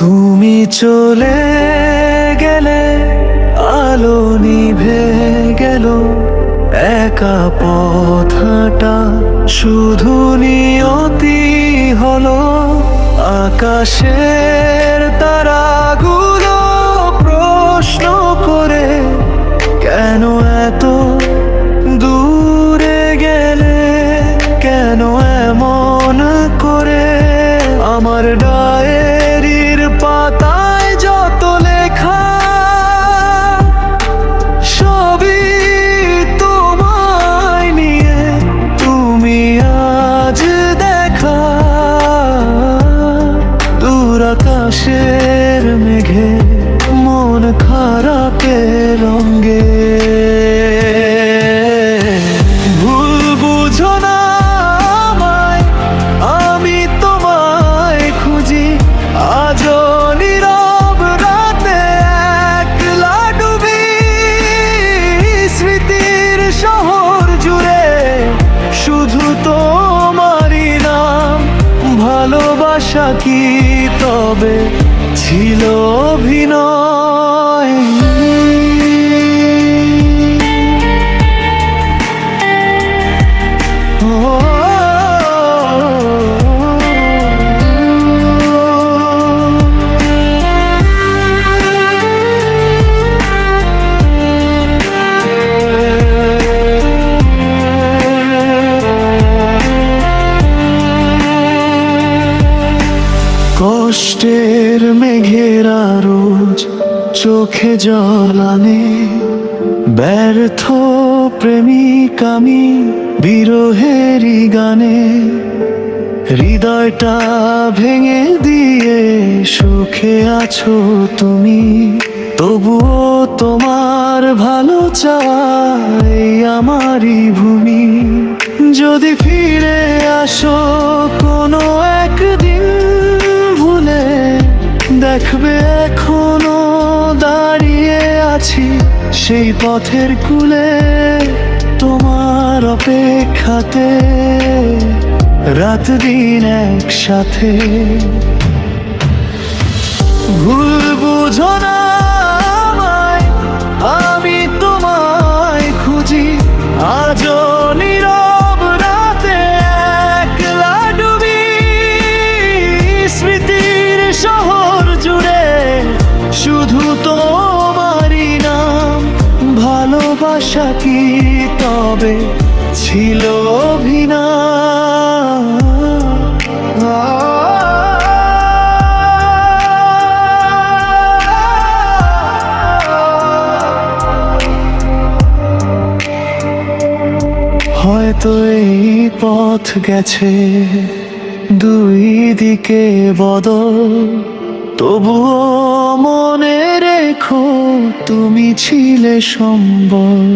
তুমি চলে গেলে আলো নিভে গেল, একা পথ হাঁটা শুধু নিয়তি হলো। আকাশের তারাগুলো প্রশ্ন করে, কেন এত দূরে গেলে, কেন এমন করে। আমার ডায়েরির পাতায় যত লেখা, সবই তোমায় নিয়ে। তুমি আজ দেখা দূর আকাশের মেঘে, মন খারাপের রঙে। ভুল বুঝো না আমায়, আমি তোমায় খুঁজি। আজও নীরব রাতে একলা ডুবি, স্মৃতির শহর জুড়ে শুধু তোমারই নাম। ভালোবাসা কি তবে ছিল অভিনয়? কষ্টের মেঘেরা রোজ চোখে জল আনে, ব্যর্থ প্রেমিক আমি বিরহেরই গানে। হৃদয়টা ভেঙে দিয়ে সুখে আছো তুমি, তবুও তোমার ভালো চাই আমারই ভূমি। যদি ফিরে আসো কোনো একদিন ভুলে, দেখবে এখনো দাঁড়িয়ে আছি সেই পথের কূলে। তোমার অপেক্ষাতে রাত দিন একসাথে। ভুল বুঝো না আমায়, আমি তোমায় খুঁজি। আজও নীরব রাতে একলা ডুবি, স্মৃতির শহর জুড়ে শুধু তোমারই নাম। ভালোবাসা কি তবে ছিল অভিনয়? হয়তো এই পথ গেছে দুই দিকে বদল, তবুও মনে রেখো তুমি ছিলে সম্বল।